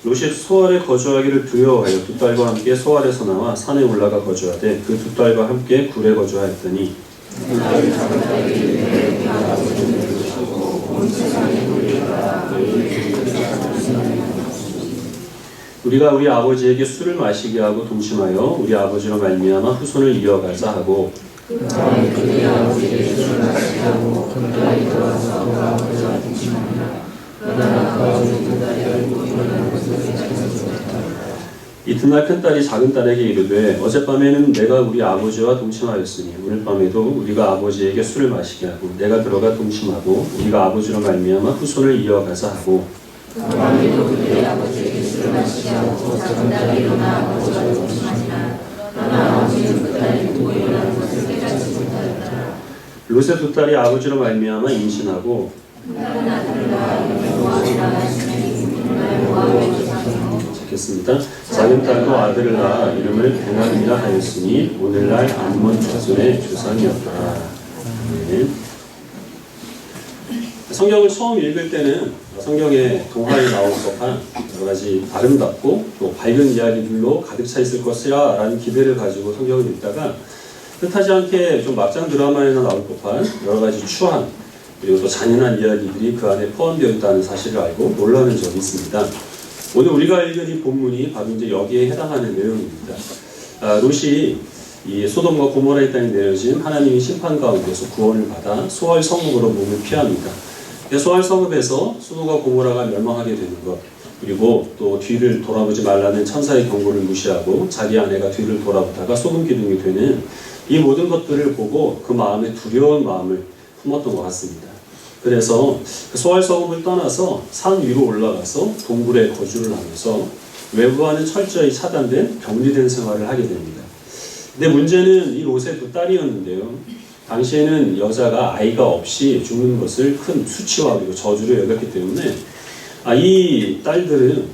롯이 소알에 거주하기를 두려워하여 두 딸과 함께 소알에서 나와 산에 올라가 거주하되 그 두 딸과 함께 굴에 거주하였더니 우리가 우리 아버지에게 술을 마시게 하고 동침하여 우리 아버지로 말미암아 후손을 이어가자 하고 그의 아버지에게 술을 마시게 하고 그 딸이 들어와서 그 아버지와 동침하니라. 그러나 그 아버지 그 딸이 알고 일어나는 것을 찾아서 이튿날 큰딸이 작은딸에게 이르되 어젯밤에는 내가 우리 아버지와 동침하였으니 오늘 밤에도 우리가 아버지에게 술을 마시게 하고 내가 들어가 동침하고 우리가 아버지로 말미암아 후손을 이어가자 하고 그 밤에도 그의 아버지에게 술을 마시게 하고 작은딸이 일어나 아버지와 동침하니라. 그러나 아버지는 그 딸이 누워 일어나는 것을 깨닫지 못하였더라. 롯의 두 딸이 아버지로 말미암아 임신하고 다른 아들을 낳아 모압이라 하시니 이름을 모압의 조상이요 겠습니다. 작은 딸도 아들을 낳아 이름을 베나이라 하였으니 오늘날 암몬 자손의 조상이었더라. 네. 성경을 처음 읽을 때는 성경에 동화에 나올 법한 여러 가지 아름답고 또 밝은 이야기들로 가득 차 있을 것이라 라는 기대를 가지고 성경을 읽다가 뜻하지 않게 좀 막장 드라마에나 나올 법한 여러 가지 추한 그리고 또 잔인한 이야기들이 그 안에 포함되어 있다는 사실을 알고 놀라는 점이 있습니다. 오늘 우리가 읽은 이 본문이 바로 이제 여기에 해당하는 내용입니다. 롯이 이 소돔과 고모라의 땅에 내려진 하나님의 심판 가운데서 구원을 받아 소알 성읍으로 몸을 피합니다. 소알 성읍에서 소돔과 고모라가 멸망하게 되는 것, 그리고 또 뒤를 돌아보지 말라는 천사의 경고를 무시하고 자기 아내가 뒤를 돌아보다가 소금 기둥이 되는 이 모든 것들을 보고 그 마음에 두려운 마음을 품었던 것 같습니다. 그래서 그 소알 성읍을 떠나서 산 위로 올라가서 동굴에 거주를 하면서 외부와는 철저히 차단된 격리된 생활을 하게 됩니다. 근데 문제는 이 롯의 두 딸이었는데요. 당시에는 여자가 아이가 없이 죽는 것을 큰 수치와 그리고 저주로 여겼기 때문에 이 딸들은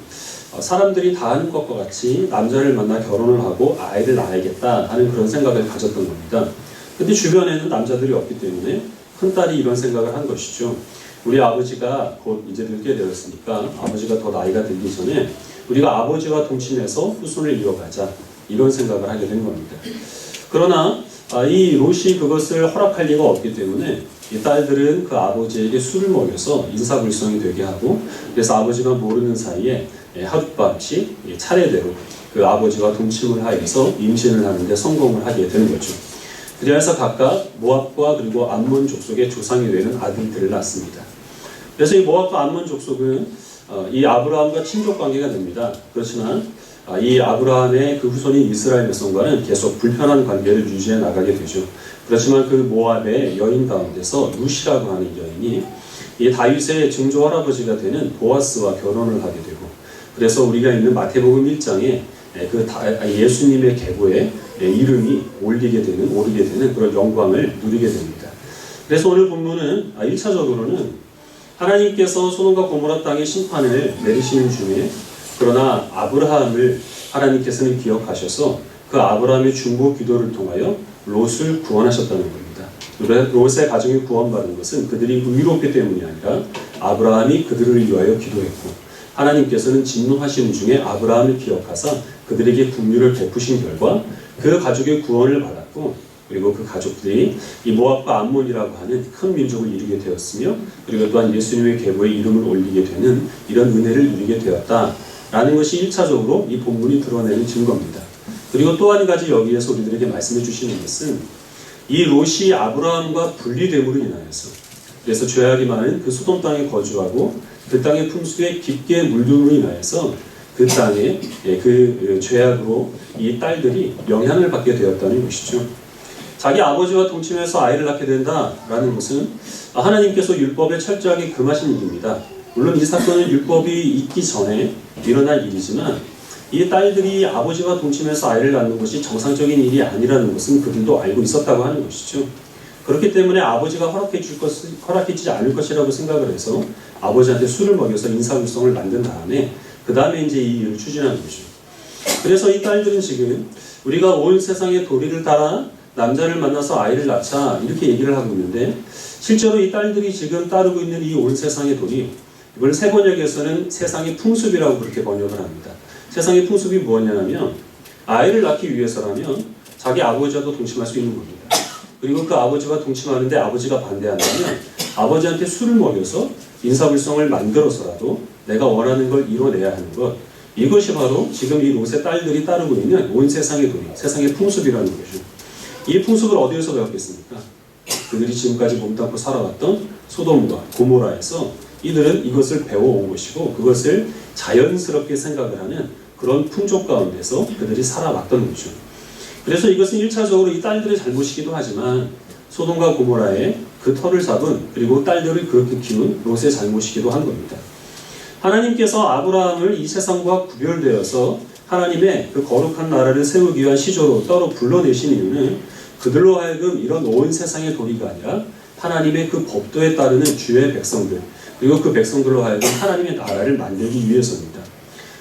사람들이 다 하는 것과 같이 남자를 만나 결혼을 하고 아이를 낳아야겠다 하는 그런 생각을 가졌던 겁니다. 근데 주변에는 남자들이 없기 때문에 큰딸이 이런 생각을 한 것이죠. 우리 아버지가 곧 이제 늙게 되었으니까 아버지가 더 나이가 들기 전에 우리가 아버지와 동침해서 후손을 이어가자 이런 생각을 하게 된 겁니다. 그러나 이 롯이 그것을 허락할 리가 없기 때문에 이 딸들은 그 아버지에게 술을 먹여서 인사불성이 되게 하고 그래서 아버지가 모르는 사이에 하룻밤씩 차례대로 그 아버지와 동침을 하여서 임신을 하는데 성공을 하게 되는 거죠. 그래서 각각 모압과 그리고 암몬 족속의 조상이 되는 아들들을 낳습니다. 그래서 이 모압과 암몬 족속은 이 아브라함과 친족 관계가 됩니다. 그렇지만 이 아브라함의 그 후손인 이스라엘 백성과는 계속 불편한 관계를 유지해 나가게 되죠. 그렇지만 그 모압의 여인 가운데서 룻이라고 하는 여인이 이 다윗의 증조 할아버지가 되는 보아스와 결혼을 하게 되고 그래서 우리가 있는 마태복음 1장에 그 예수님의 계보에 이름이 오르게 되는 그런 영광을 누리게 됩니다. 그래서 오늘 본문은 1차적으로는 하나님께서 소돔과 고모라 땅의 심판을 내리시는 중에 그러나 아브라함을 하나님께서는 기억하셔서 그 아브라함의 중보 기도를 통하여 롯을 구원하셨다는 겁니다. 롯의 가정이 구원받은 것은 그들이 의롭기 때문이 아니라 아브라함이 그들을 위하여 기도했고 하나님께서는 진노하시는 중에 아브라함을 기억하사 그들에게 긍휼을 베푸신 결과 그 가족의 구원을 받았고 그리고 그 가족들이 이 모압과 암몬이라고 하는 큰 민족을 이루게 되었으며 그리고 또한 예수님의 계보에 이름을 올리게 되는 이런 은혜를 누리게 되었다라는 것이 1차적으로 이 본문이 드러내는 증거입니다. 그리고 또 한 가지 여기에서 우리들에게 말씀해 주시는 것은 이 롯이 아브라함과 분리됨으로 인하여서 그래서 죄악이 많은 그 소돔 땅에 거주하고 그 땅의 풍수에 깊게 물들음으로 인하여서 그 땅에 그 죄악으로 이 딸들이 영향을 받게 되었다는 것이죠. 자기 아버지와 동침해서 아이를 낳게 된다라는 것은 하나님께서 율법에 철저하게 금하신 일입니다. 물론 이 사건은 율법이 있기 전에 일어날 일이지만 이 딸들이 아버지와 동침해서 아이를 낳는 것이 정상적인 일이 아니라는 것은 그들도 알고 있었다고 하는 것이죠. 그렇기 때문에 아버지가 허락해주지 않을 것이라고 생각을 해서 아버지한테 술을 먹여서 인사불성을 만든 다음에 그 다음에 이제 이 일을 추진하는 거죠. 그래서 이 딸들은 지금 우리가 온 세상의 도리를 따라 남자를 만나서 아이를 낳자 이렇게 얘기를 하고 있는데 실제로 이 딸들이 지금 따르고 있는 이 온 세상의 도리 이걸 새 번역에서는 세상의 풍습이라고 그렇게 번역을 합니다. 세상의 풍습이 뭐냐면 아이를 낳기 위해서라면 자기 아버지와도 동침할 수 있는 겁니다. 그리고 그 아버지와 동침하는데 아버지가 반대한다면 아버지한테 술을 먹여서 인사불성을 만들어서라도 내가 원하는 걸 이뤄내야 하는 것, 이것이 바로 지금 이 롯의 딸들이 따르고 있는 온 세상의 도리, 세상의 풍습이라는 거죠. 이 풍습을 어디에서 배웠겠습니까? 그들이 지금까지 몸담고 살아왔던 소돔과 고모라에서 이들은 이것을 배워온 것이고 그것을 자연스럽게 생각을 하는 그런 풍족 가운데서 그들이 살아왔던 거죠. 그래서 이것은 1차적으로 이 딸들의 잘못이기도 하지만 소돔과 고모라의 그 터를 잡은 그리고 딸들을 그렇게 키운 롯의 잘못이기도 한 겁니다. 하나님께서 아브라함을 이 세상과 구별되어서 하나님의 그 거룩한 나라를 세우기 위한 시조로 따로 불러내신 이유는 그들로 하여금 이런 온 세상의 도리가 아니라 하나님의 그 법도에 따르는 주의 백성들, 그리고 그 백성들로 하여금 하나님의 나라를 만들기 위해서입니다.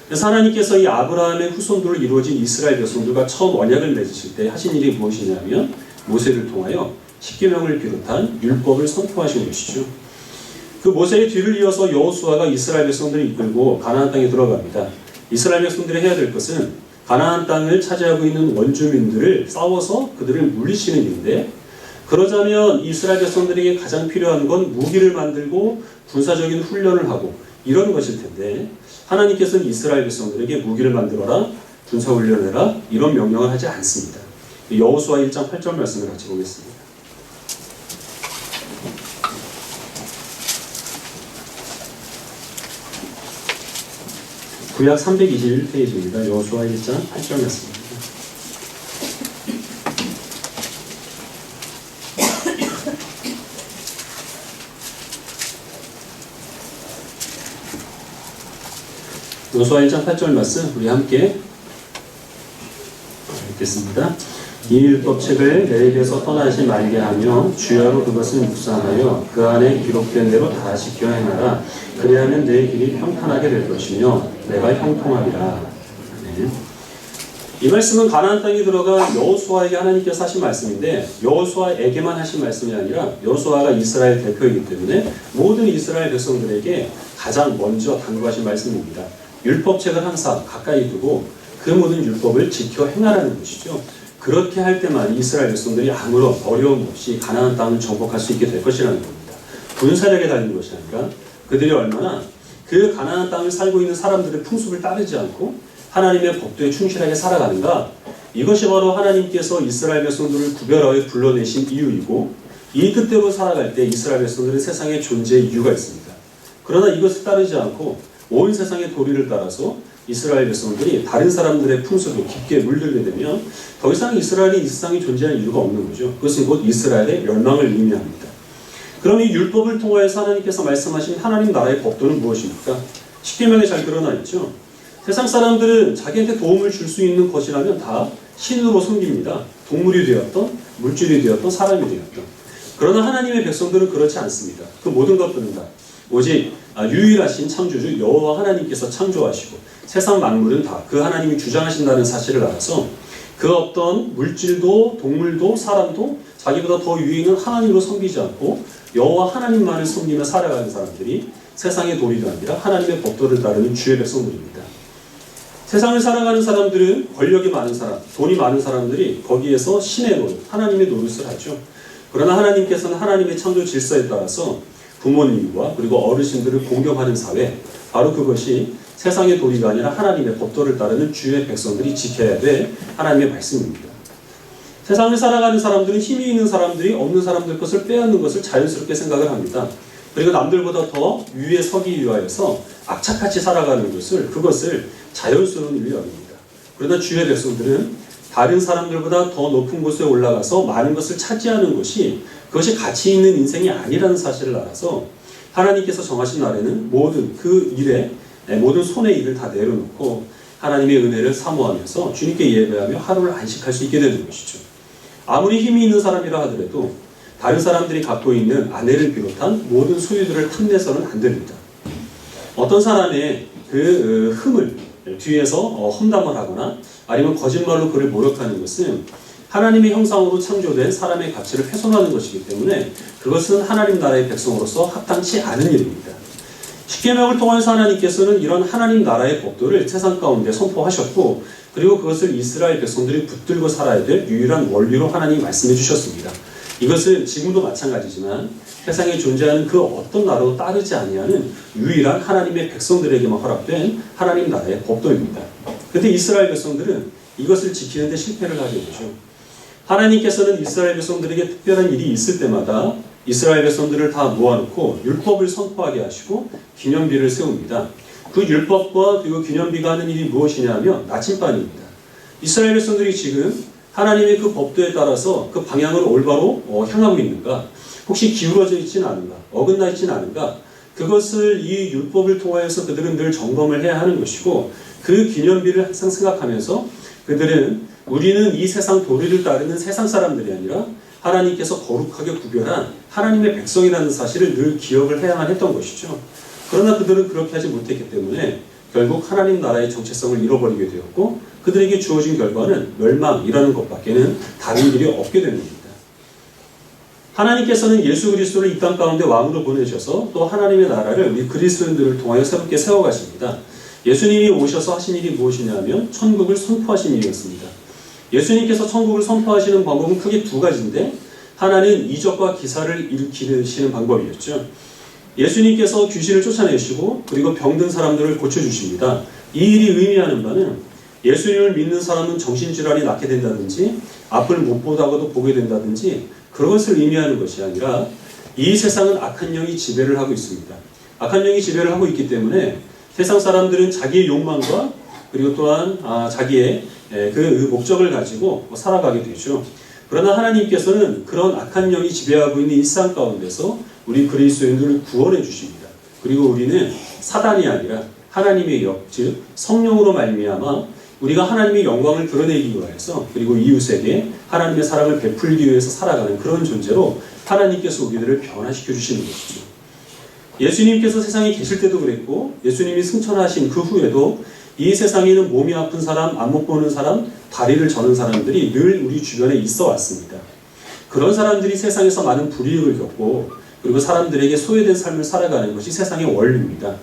그래서 하나님께서 이 아브라함의 후손들로 이루어진 이스라엘 백성들과 처음 언약을 맺으실 때 하신 일이 무엇이냐면 모세를 통하여 십계명을 비롯한 율법을 선포하신 것이죠. 그 모세의 뒤를 이어서 여호수아가 이스라엘 백성들을 이끌고 가나안 땅에 들어갑니다. 이스라엘 백성들이 해야 될 것은 가나안 땅을 차지하고 있는 원주민들을 싸워서 그들을 물리치는 일인데, 그러자면 이스라엘 백성들에게 가장 필요한 건 무기를 만들고 군사적인 훈련을 하고 이런 것일 텐데, 하나님께서는 이스라엘 백성들에게 무기를 만들어라, 군사훈련해라 이런 명령을 하지 않습니다. 여호수아 1장 8절 말씀을 같이 보겠습니다. 구약 321페이지입니다. 여호수아 1장 8절 말씀입니다. 여호수아 1장 8절 말씀 우리 함께 읽겠습니다. 이 율법책을 내 입에서 떠나지 말게 하며 주야로 그것을 묵상하여 그 안에 기록된 대로 다 지켜 행하라. 그리하면 내 길이 평탄하게 될 것이며 내가 형통하리라. 네. 이 말씀은 가나안 땅에 들어간 여호수아에게 하나님께서 하신 말씀인데, 여호수아에게만 하신 말씀이 아니라 여호수아가 이스라엘 대표이기 때문에 모든 이스라엘 백성들에게 가장 먼저 당부하신 말씀입니다. 율법책을 항상 가까이 두고 그 모든 율법을 지켜 행하라는 것이죠. 그렇게 할 때만 이스라엘 백성들이 아무런 어려움 없이 가나안 땅을 정복할 수 있게 될 것이라는 겁니다. 군사력에 달린 것이 아니라 그들이 얼마나 그 가나안 땅을 살고 있는 사람들의 풍습을 따르지 않고 하나님의 법도에 충실하게 살아가는가, 이것이 바로 하나님께서 이스라엘 백성들을 구별하여 불러내신 이유이고, 이 뜻대로 살아갈 때 이스라엘 백성들은 세상에 존재의 이유가 있습니다. 그러나 이것을 따르지 않고 온 세상의 도리를 따라서 이스라엘 백성들이 다른 사람들의 풍습에 깊게 물들게 되면 더 이상 이스라엘이 이 세상에 존재할 이유가 없는 거죠. 그것은 곧 이스라엘의 멸망을 의미합니다. 그럼 이 율법을 통하여서 하나님께서 말씀하신 하나님 나라의 법도는 무엇입니까? 십계명에 잘 드러나 있죠. 세상 사람들은 자기한테 도움을 줄 수 있는 것이라면 다 신으로 섬깁니다. 동물이 되었던, 물질이 되었던, 사람이 되었던. 그러나 하나님의 백성들은 그렇지 않습니다. 그 모든 것들은 다 오직 유일하신 창조주 여호와 하나님께서 창조하시고 세상 만물은 다 그 하나님이 주장하신다는 사실을 알아서 그 어떤 물질도 동물도 사람도 자기보다 더 위에 있는 하나님으로 섬기지 않고 여호와 하나님만을 섬기며 살아가는 사람들이 세상의 도리가 아니라 하나님의 법도를 따르는 주의 백성들입니다. 세상을 살아가는 사람들은 권력이 많은 사람, 돈이 많은 사람들이 거기에서 신의 노릇, 하나님의 노릇을 하죠. 그러나 하나님께서는 하나님의 창조 질서에 따라서 부모님과 그리고 어르신들을 공경하는 사회, 바로 그것이 세상의 도리가 아니라 하나님의 법도를 따르는 주의 백성들이 지켜야 될 하나님의 말씀입니다. 세상을 살아가는 사람들은 힘이 있는 사람들이 없는 사람들 것을 빼앗는 것을 자연스럽게 생각을 합니다. 그리고 남들보다 더 위에 서기 위하여서 악착같이 살아가는 그것을 자연스러운 일로 여깁니다. 그러나 주의 백성들은 다른 사람들보다 더 높은 곳에 올라가서 많은 것을 차지하는 것이 그것이 가치 있는 인생이 아니라는 사실을 알아서 하나님께서 정하신 날에는 모든 그 일에 모든 손의 일을 다 내려놓고 하나님의 은혜를 사모하면서 주님께 예배하며 하루를 안식할 수 있게 되는 것이죠. 아무리 힘이 있는 사람이라 하더라도 다른 사람들이 갖고 있는 아내를 비롯한 모든 소유들을 탐내서는 안 됩니다. 어떤 사람의 그 흠을 뒤에서 험담을 하거나 아니면 거짓말로 그를 모욕하는 것은 하나님의 형상으로 창조된 사람의 가치를 훼손하는 것이기 때문에 그것은 하나님 나라의 백성으로서 합당치 않은 일입니다. 십계명을 통해서 하나님께서는 이런 하나님 나라의 법도를 세상 가운데 선포하셨고, 그리고 그것을 이스라엘 백성들이 붙들고 살아야 될 유일한 원리로 하나님이 말씀해 주셨습니다. 이것은 지금도 마찬가지지만 세상에 존재하는 그 어떤 나라도 따르지 아니하는 유일한 하나님의 백성들에게만 허락된 하나님 나라의 법도입니다. 그런데 이스라엘 백성들은 이것을 지키는데 실패를 하게 되죠. 하나님께서는 이스라엘 백성들에게 특별한 일이 있을 때마다 이스라엘 백성들을 다 모아놓고 율법을 선포하게 하시고 기념비를 세웁니다. 그 율법과 그리고 기념비가 하는 일이 무엇이냐면 나침반입니다. 이스라엘 백성들이 지금 하나님의 그 법도에 따라서 그 방향을 올바로 향하고 있는가? 혹시 기울어져 있지는 않은가? 어긋나 있지는 않은가? 그것을 이 율법을 통하여서 그들은 늘 점검을 해야 하는 것이고, 그 기념비를 항상 생각하면서 그들은 우리는 이 세상 도리를 따르는 세상 사람들이 아니라 하나님께서 거룩하게 구별한 하나님의 백성이라는 사실을 늘 기억을 해야만 했던 것이죠. 그러나 그들은 그렇게 하지 못했기 때문에 결국 하나님 나라의 정체성을 잃어버리게 되었고, 그들에게 주어진 결과는 멸망이라는 것밖에는 다른 길이 없게 되는 겁니다. 하나님께서는 예수 그리스도를 이 땅 가운데 왕으로 보내셔서 또 하나님의 나라를 우리 그리스도인들을 통하여 새롭게 세워가십니다. 예수님이 오셔서 하신 일이 무엇이냐면 천국을 선포하신 일이었습니다. 예수님께서 천국을 선포하시는 방법은 크게 두 가지인데, 하나는 이적과 기사를 일으키시는 방법이었죠. 예수님께서 귀신을 쫓아내시고 그리고 병든 사람들을 고쳐주십니다. 이 일이 의미하는 바는 예수님을 믿는 사람은 정신질환이 낫게 된다든지 앞을 못 보다가도 보게 된다든지 그것을 의미하는 것이 아니라, 이 세상은 악한 영이 지배를 하고 있습니다. 악한 영이 지배를 하고 있기 때문에 세상 사람들은 자기의 욕망과 그리고 또한 자기의 그 목적을 가지고 살아가게 되죠. 그러나 하나님께서는 그런 악한 영이 지배하고 있는 일상 가운데서 우리 그리스도인들을 구원해 주십니다. 그리고 우리는 사단이 아니라 하나님의 영, 즉 성령으로 말미암아 우리가 하나님의 영광을 드러내기 위해서, 그리고 이웃에게 하나님의 사랑을 베풀기 위해서 살아가는 그런 존재로 하나님께서 우리들을 변화시켜 주시는 것이죠. 예수님께서 세상에 계실 때도 그랬고, 예수님이 승천하신 그 후에도 이 세상에는 몸이 아픈 사람, 안 못 보는 사람, 다리를 저는 사람들이 늘 우리 주변에 있어 왔습니다. 그런 사람들이 세상에서 많은 불이익을 겪고 그리고 사람들에게 소외된 삶을 살아가는 것이 세상의 원리입니다.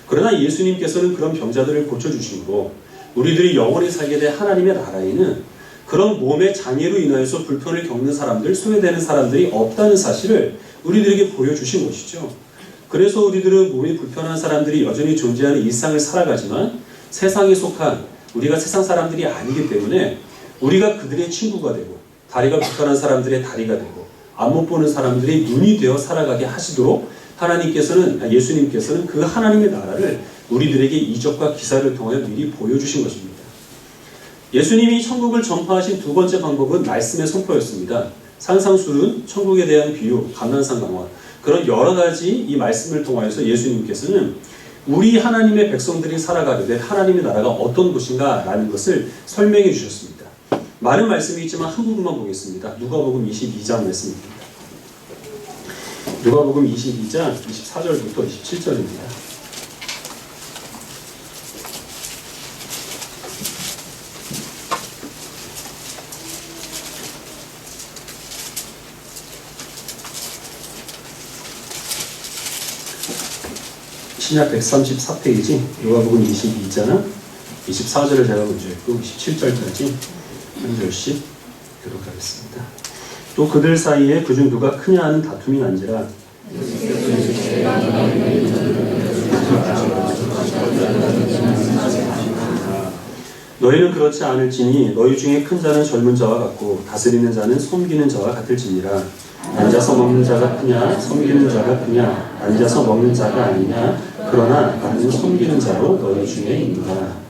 그러나 예수님께서는 그런 병자들을 고쳐주시고, 우리들이 영원히 살게 될 하나님의 나라에는 그런 몸의 장애로 인하여서 불편을 겪는 사람들, 소외되는 사람들이 없다는 사실을 우리들에게 보여주신 것이죠. 그래서 우리들은 몸이 불편한 사람들이 여전히 존재하는 일상을 살아가지만 세상에 속한 우리가 세상 사람들이 아니기 때문에 우리가 그들의 친구가 되고, 다리가 불편한 사람들의 다리가 되고, 안 못 보는 사람들의 눈이 되어 살아가게 하시도록 예수님께서는 그 하나님의 나라를 우리들에게 이적과 기사를 통하여 미리 보여주신 것입니다. 예수님이 천국을 전파하신 두 번째 방법은 말씀의 선포였습니다. 산상수훈, 천국에 대한 비유, 감난산 강화, 그런 여러 가지 이 말씀을 통하여서 예수님께서는 우리 하나님의 백성들이 살아가게 될 하나님의 나라가 어떤 곳인가 라는 것을 설명해 주셨습니다. 많은 말씀이 있지만 한 부분만 보겠습니다. 누가복음 22장 말씀입니다. 누가복음 22장 24절부터 27절입니다. 신약 134페이지 누가복음 22장 24절을 제가 먼저 읽고 27절까지 한 절씩 교독하겠습니다. 또 그들 사이에 그중 누가 크냐 하는 다툼이 난지라 너희는 그렇지 않을지니 너희 중에 큰 자는 젊은 자와 같고 다스리는 자는 섬기는 자와 같을지니라. 앉아서 먹는 자가 크냐 섬기는 자가 크냐, 앉아서 먹는 자가 아니냐, 그러나 나는 섬기는 자로 너희 중에 있노라.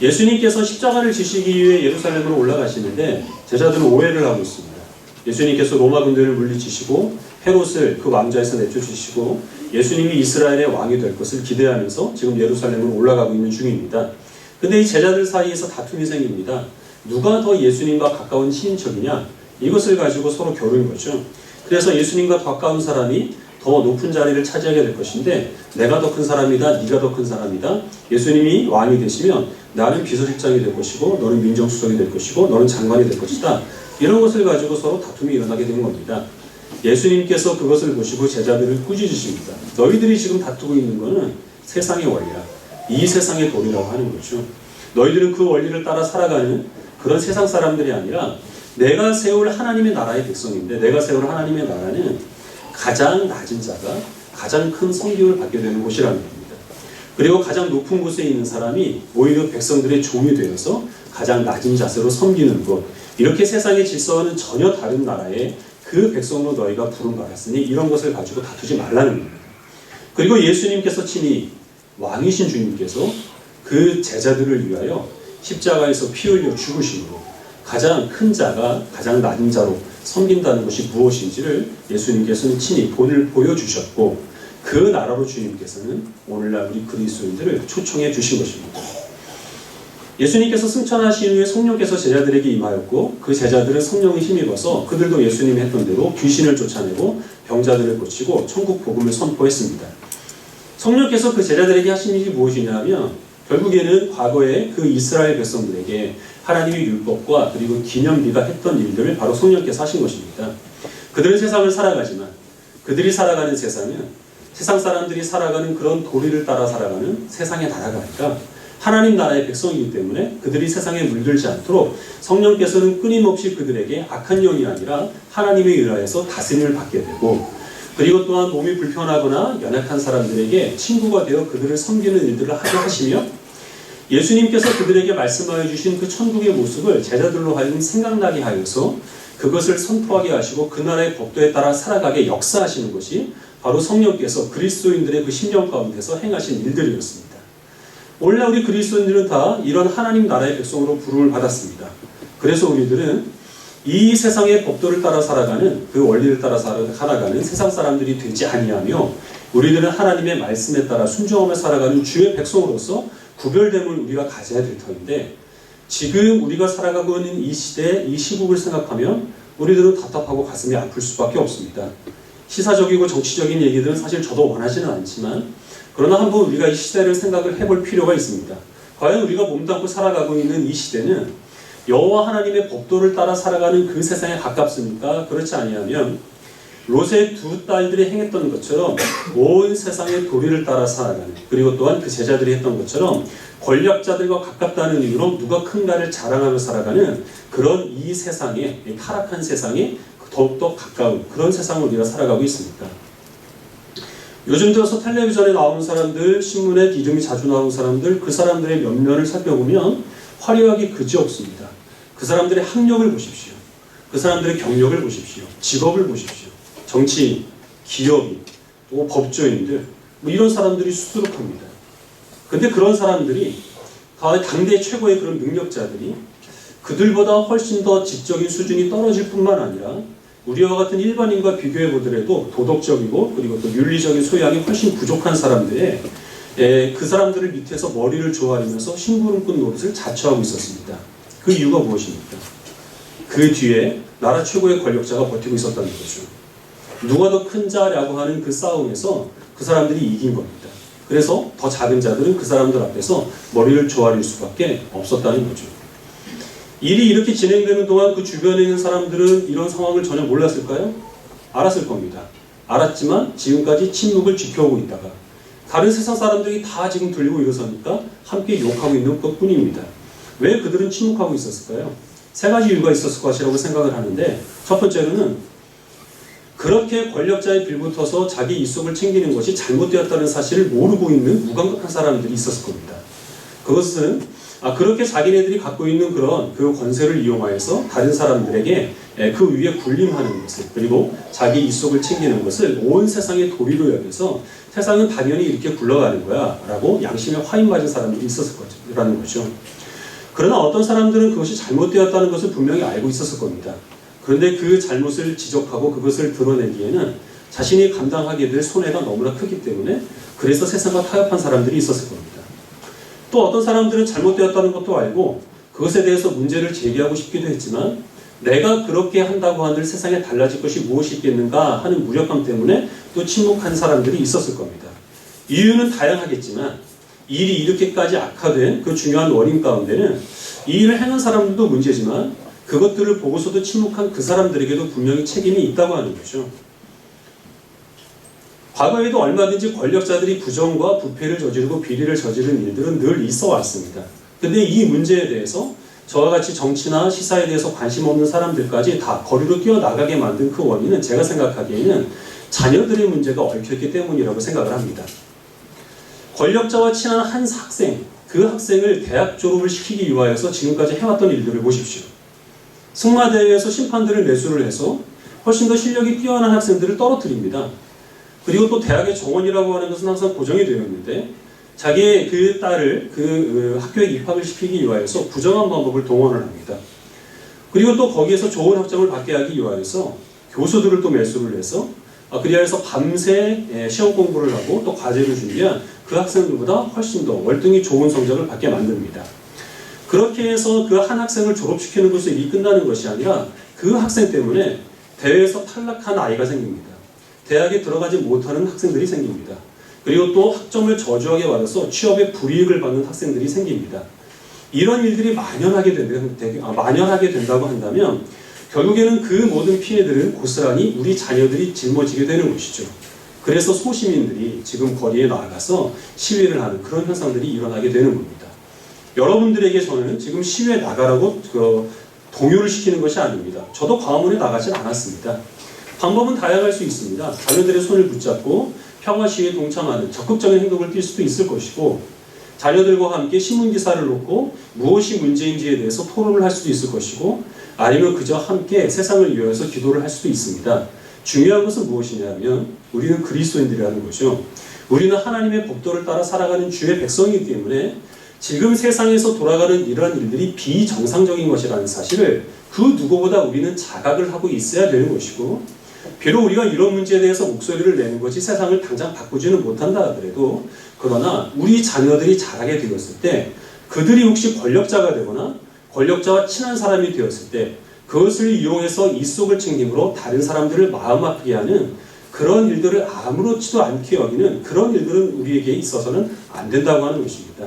예수님께서 십자가를 지시기 위해 예루살렘으로 올라가시는데 제자들은 오해를 하고 있습니다. 예수님께서 로마 군대를 물리치시고 헤롯을 그 왕좌에서 내쫓으시고 예수님이 이스라엘의 왕이 될 것을 기대하면서 지금 예루살렘으로 올라가고 있는 중입니다. 근데 이 제자들 사이에서 다툼이 생깁니다. 누가 더 예수님과 가까운 친인척이냐? 이것을 가지고 서로 겨룬 거죠. 그래서 예수님과 가까운 사람이 더 높은 자리를 차지하게 될 것인데, 내가 더 큰 사람이다, 네가 더 큰 사람이다, 예수님이 왕이 되시면 나는 비서실장이 될 것이고 너는 민정수석이 될 것이고 너는 장관이 될 것이다, 이런 것을 가지고 서로 다툼이 일어나게 되는 겁니다. 예수님께서 그것을 보시고 제자들을 꾸짖으십니다. 너희들이 지금 다투고 있는 것은 세상의 원리야. 이 세상의 도리라고 하는 거죠. 너희들은 그 원리를 따라 살아가는 그런 세상 사람들이 아니라 내가 세울 하나님의 나라의 백성인데, 내가 세울 하나님의 나라는 가장 낮은 자가 가장 큰 섬김을 받게 되는 곳이라는 겁니다. 그리고 가장 높은 곳에 있는 사람이 오히려 백성들의 종이 되어서 가장 낮은 자세로 섬기는 것, 이렇게 세상의 질서와는 전혀 다른 나라에 그 백성으로 너희가 부름받았으니 이런 것을 가지고 다투지 말라는 겁니다. 그리고 예수님께서 친히 왕이신 주님께서 그 제자들을 위하여 십자가에서 피 흘려 죽으심으로 가장 큰 자가 가장 낮은 자로 섬긴다는 것이 무엇인지를 예수님께서는 친히 본을 보여주셨고, 그 나라로 주님께서는 오늘날 우리 그리스도인들을 초청해 주신 것입니다. 예수님께서 승천하신 후에 성령께서 제자들에게 임하였고, 그 제자들은 성령에 힘입어서 그들도 예수님이 했던 대로 귀신을 쫓아내고 병자들을 고치고 천국 복음을 선포했습니다. 성령께서 그 제자들에게 하신 일이 무엇이냐면, 결국에는 과거에 그 이스라엘 백성들에게 하나님의 율법과 그리고 기념비가 했던 일들을 바로 성령께서 하신 것입니다. 그들은 세상을 살아가지만 그들이 살아가는 세상은 세상 사람들이 살아가는 그런 도리를 따라 살아가는 세상의 나라가 아니라 하나님 나라의 백성이기 때문에 그들이 세상에 물들지 않도록 성령께서는 끊임없이 그들에게 악한 영이 아니라 하나님의 의하에서 다스림을 받게 되고, 그리고 또한 몸이 불편하거나 연약한 사람들에게 친구가 되어 그들을 섬기는 일들을 하게 하시며, 예수님께서 그들에게 말씀하여 주신 그 천국의 모습을 제자들로 하여금 생각나게 하여서 그것을 선포하게 하시고 그 나라의 법도에 따라 살아가게 역사하시는 것이 바로 성령께서 그리스도인들의 그 심령 가운데서 행하신 일들이었습니다. 오늘날 우리 그리스도인들은 다 이런 하나님 나라의 백성으로 부름을 받았습니다. 그래서 우리들은 이 세상의 법도를 따라 살아가는, 그 원리를 따라 살아가는 세상 사람들이 되지 아니하며, 우리들은 하나님의 말씀에 따라 순종하며 살아가는 주의 백성으로서 구별됨을 우리가 가져야 될 터인데, 지금 우리가 살아가고 있는 이 시대, 이 시국을 생각하면 우리들은 답답하고 가슴이 아플 수밖에 없습니다. 시사적이고 정치적인 얘기들은 사실 저도 원하지는 않지만, 그러나 한번 우리가 이 시대를 생각을 해볼 필요가 있습니다. 과연 우리가 몸담고 살아가고 있는 이 시대는 여호와 하나님의 법도를 따라 살아가는 그 세상에 가깝습니까? 그렇지 아니하면 롯의 두 딸들이 행했던 것처럼 온 세상의 도리를 따라 살아가는, 그리고 또한 그 제자들이 했던 것처럼 권력자들과 가깝다는 이유로 누가 큰가를 자랑하며 살아가는 그런 이 세상에, 이 타락한 세상에 더욱더 가까운 그런 세상을 우리가 살아가고 있습니다. 요즘 들어서 텔레비전에 나오는 사람들, 신문에 이름이 자주 나오는 사람들, 그 사람들의 면면을 살펴보면 화려하기 그지없습니다. 그 사람들의 학력을 보십시오. 그 사람들의 경력을 보십시오. 직업을 보십시오. 정치인, 기업인, 또 법조인들, 뭐 이런 사람들이 수두룩합니다. 근데 그런 사람들이 당대 최고의 그런 능력자들이 그들보다 훨씬 더 지적인 수준이 떨어질 뿐만 아니라 우리와 같은 일반인과 비교해 보더라도 도덕적이고 그리고 또 윤리적인 소양이 훨씬 부족한 사람들의 그 사람들을 밑에서 머리를 조아리면서 심부름꾼 노릇을 자처하고 있었습니다. 그 이유가 무엇입니까? 그 뒤에 나라 최고의 권력자가 버티고 있었다는 거죠. 누가 더 큰 자라고 하는 그 싸움에서 그 사람들이 이긴 겁니다. 그래서 더 작은 자들은 그 사람들 앞에서 머리를 조아릴 수밖에 없었다는 거죠. 일이 이렇게 진행되는 동안 그 주변에 있는 사람들은 이런 상황을 전혀 몰랐을까요? 알았을 겁니다. 알았지만 지금까지 침묵을 지켜오고 있다가 다른 세상 사람들이 다 지금 들리고 일어서니까 함께 욕하고 있는 것뿐입니다. 왜 그들은 침묵하고 있었을까요? 세 가지 이유가 있었을 것이라고 생각을 하는데, 첫 번째로는 그렇게 권력자에 빌붙어서 자기 이속을 챙기는 것이 잘못되었다는 사실을 모르고 있는 무감각한 사람들이 있었을 겁니다. 그것은 그렇게 자기네들이 갖고 있는 그런 그 권세를 이용하여서 다른 사람들에게 그 위에 군림하는 것을, 그리고 자기 이속을 챙기는 것을 온 세상의 도리로 여겨서 세상은 당연히 이렇게 굴러가는 거야 라고 양심에 화인 맞은 사람들이 있었을 거라는 거죠. 그러나 어떤 사람들은 그것이 잘못되었다는 것을 분명히 알고 있었을 겁니다. 그런데 그 잘못을 지적하고 그것을 드러내기에는 자신이 감당하게 될 손해가 너무나 크기 때문에 그래서 세상과 타협한 사람들이 있었을 겁니다. 또 어떤 사람들은 잘못되었다는 것도 알고 그것에 대해서 문제를 제기하고 싶기도 했지만 내가 그렇게 한다고 한들 세상에 달라질 것이 무엇이 있겠는가 하는 무력감 때문에 또 침묵한 사람들이 있었을 겁니다. 이유는 다양하겠지만 일이 이렇게까지 악화된 그 중요한 원인 가운데는 이 일을 행한 사람들도 문제지만 그것들을 보고서도 침묵한 그 사람들에게도 분명히 책임이 있다고 하는 거죠. 과거에도 얼마든지 권력자들이 부정과 부패를 저지르고 비리를 저지른 일들은 늘 있어 왔습니다. 근데 이 문제에 대해서 저와 같이 정치나 시사에 대해서 관심 없는 사람들까지 다 거리로 뛰어나가게 만든 그 원인은 제가 생각하기에는 자녀들의 문제가 얽혀있기 때문이라고 생각을 합니다. 권력자와 친한 한 학생, 그 학생을 대학 졸업을 시키기 위하여서 지금까지 해왔던 일들을 보십시오. 승마대회에서 심판들을 매수를 해서 훨씬 더 실력이 뛰어난 학생들을 떨어뜨립니다. 그리고 또 대학의 정원이라고 하는 것은 항상 고정이 되어 있는데 자기의 그 딸을 그 학교에 입학을 시키기 위하여서 부정한 방법을 동원을 합니다. 그리고 또 거기에서 좋은 학점을 받게 하기 위하여서 교수들을 또 매수를 해서 그리하여서 밤새 시험 공부를 하고 또 과제를 준비한 그 학생들보다 훨씬 더 월등히 좋은 성적을 받게 만듭니다. 그렇게 해서 그 한 학생을 졸업시키는 것이 일이 끝나는 것이 아니라 그 학생 때문에 대회에서 탈락한 아이가 생깁니다. 대학에 들어가지 못하는 학생들이 생깁니다. 그리고 또 학점을 저조하게 받아서 취업에 불이익을 받는 학생들이 생깁니다. 이런 일들이 만연하게 된다고 한다면 결국에는 그 모든 피해들은 고스란히 우리 자녀들이 짊어지게 되는 것이죠. 그래서 소시민들이 지금 거리에 나가서 시위를 하는 그런 현상들이 일어나게 되는 겁니다. 여러분들에게 저는 지금 시위에 나가라고 동요를 시키는 것이 아닙니다. 저도 광화문에 나가진 않았습니다. 방법은 다양할 수 있습니다. 자녀들의 손을 붙잡고 평화 시위에 동참하는 적극적인 행동을 띌 수도 있을 것이고 자녀들과 함께 신문기사를 놓고 무엇이 문제인지에 대해서 토론을 할 수도 있을 것이고 아니면 그저 함께 세상을 위해서 기도를 할 수도 있습니다. 중요한 것은 무엇이냐면 우리는 그리스도인들이라는 것이죠. 우리는 하나님의 법도를 따라 살아가는 주의 백성이기 때문에 지금 세상에서 돌아가는 이러한 일들이 비정상적인 것이라는 사실을 그 누구보다 우리는 자각을 하고 있어야 되는 것이고 비록 우리가 이런 문제에 대해서 목소리를 내는 것이 세상을 당장 바꾸지는 못한다 하더라도 그러나 우리 자녀들이 자라게 되었을 때 그들이 혹시 권력자가 되거나 권력자와 친한 사람이 되었을 때 그것을 이용해서 이속을 챙김으로 다른 사람들을 마음 아프게 하는 그런 일들을 아무렇지도 않게 여기는 그런 일들은 우리에게 있어서는 안 된다고 하는 것입니다.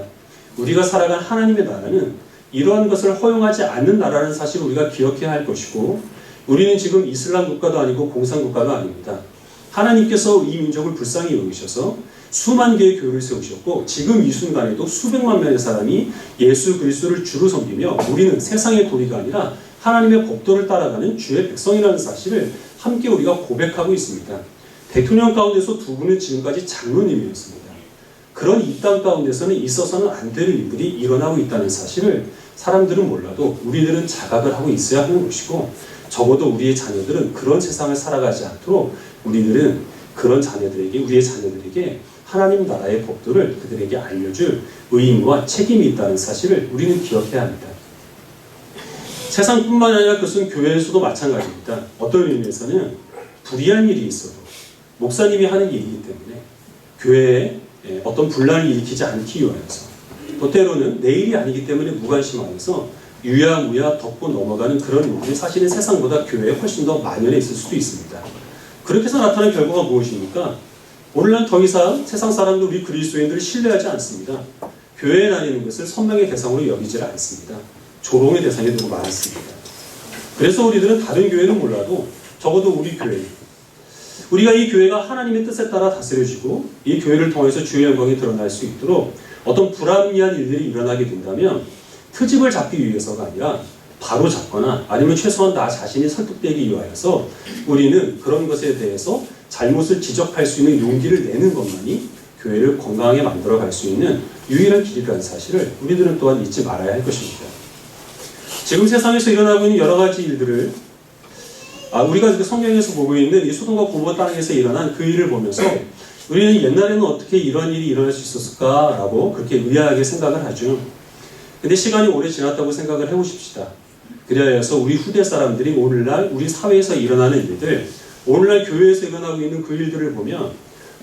우리가 살아간 하나님의 나라는 이러한 것을 허용하지 않는 나라라는 사실을 우리가 기억해야 할 것이고 우리는 지금 이슬람 국가도 아니고 공산국가가 아닙니다. 하나님께서 이 민족을 불쌍히 여기셔서 수만 개의 교회를 세우셨고 지금 이 순간에도 수백만 명의 사람이 예수 그리스도를 주로 섬기며 우리는 세상의 도리가 아니라 하나님의 법도를 따라가는 주의 백성이라는 사실을 함께 우리가 고백하고 있습니다. 대통령 가운데서 두 분은 지금까지 장로님이었습니다. 그런 이 땅 가운데서는 있어서는 안 될 일들이 일어나고 있다는 사실을 사람들은 몰라도 우리들은 자각을 하고 있어야 하는 것이고 적어도 우리의 자녀들은 그런 세상을 살아가지 않도록 우리들은 우리의 자녀들에게 하나님 나라의 법도를 그들에게 알려줄 의무와 책임이 있다는 사실을 우리는 기억해야 합니다. 세상뿐만 아니라 그것은 교회에서도 마찬가지입니다. 어떤 의미에서는 불의한 일이 있어도 목사님이 하는 일이기 때문에 교회에 어떤 분란을 일으키지 않기 위하여서 또 때로는 내 일이 아니기 때문에 무관심하여서 유야무야 덮고 넘어가는 그런 일들이 사실은 세상보다 교회에 훨씬 더 만연해 있을 수도 있습니다. 그렇게 해서 나타난 결과가 무엇입니까? 오늘날 더 이상 세상 사람도 우리 그리스도인들을 신뢰하지 않습니다. 교회에 다니는 것을 선명의 대상으로 여기질 않습니다. 조롱의 대상이 되고 말았습니다. 그래서 우리들은 다른 교회는 몰라도 적어도 우리 교회, 우리가 이 교회가 하나님의 뜻에 따라 다스려지고 이 교회를 통해서 주의 영광이 드러날 수 있도록 어떤 불합리한 일들이 일어나게 된다면 트집을 잡기 위해서가 아니라 바로 잡거나 아니면 최소한 나 자신이 설득되기 위하여서 우리는 그런 것에 대해서 잘못을 지적할 수 있는 용기를 내는 것만이 교회를 건강하게 만들어갈 수 있는 유일한 길이라는 사실을 우리들은 또한 잊지 말아야 할 것입니다. 지금 세상에서 일어나고 있는 여러 가지 일들을 우리가 성경에서 보고 있는 이 소돔과 고모라 땅에서 일어난 그 일을 보면서 우리는 옛날에는 어떻게 이런 일이 일어날 수 있었을까라고 그렇게 의아하게 생각을 하죠. 근데 시간이 오래 지났다고 생각을 해보십시다. 그래서 우리 후대 사람들이 오늘날 우리 사회에서 일어나는 일들, 오늘날 교회에서 일어나고 있는 그 일들을 보면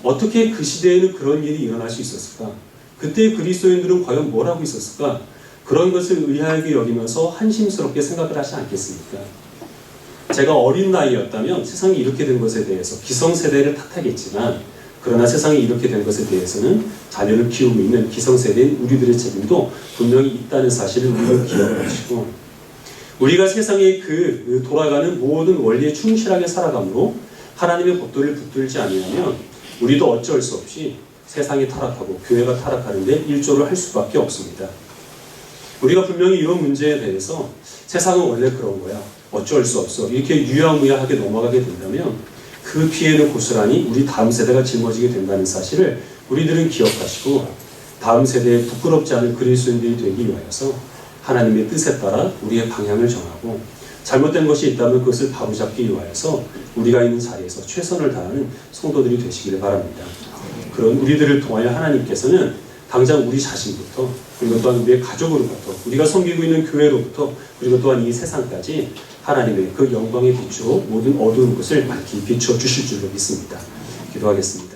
어떻게 그 시대에는 그런 일이 일어날 수 있었을까? 그때 그리스도인들은 과연 뭘 하고 있었을까? 그런 것을 의아하게 여기면서 한심스럽게 생각을 하지 않겠습니까? 제가 어린 나이였다면 세상이 이렇게 된 것에 대해서 기성세대를 탓하겠지만 그러나 세상이 이렇게 된 것에 대해서는 자녀를 키우고 있는 기성세대인 우리들의 책임도 분명히 있다는 사실을 우리가 기억하시고 우리가 세상의 돌아가는 모든 원리에 충실하게 살아감으로 하나님의 법도를 붙들지 않으면 우리도 어쩔 수 없이 세상이 타락하고 교회가 타락하는데 일조를 할 수밖에 없습니다. 우리가 분명히 이런 문제에 대해서 세상은 원래 그런 거야, 어쩔 수 없어, 이렇게 유야무야하게 넘어가게 된다면 그 피해는 고스란히 우리 다음 세대가 짊어지게 된다는 사실을 우리들은 기억하시고 다음 세대에 부끄럽지 않은 그리스도인들이 되기 위하여서 하나님의 뜻에 따라 우리의 방향을 정하고 잘못된 것이 있다면 그것을 바로잡기 위하여서 우리가 있는 자리에서 최선을 다하는 성도들이 되시기를 바랍니다. 그런 우리들을 통하여 하나님께서는 당장 우리 자신부터, 그리고 또한 우리의 가족으로부터, 우리가 섬기고 있는 교회로부터, 그리고 또한 이 세상까지 하나님의 그 영광의 빛으로 모든 어두운 것을 밝히 비춰 주실 줄로 믿습니다. 기도하겠습니다.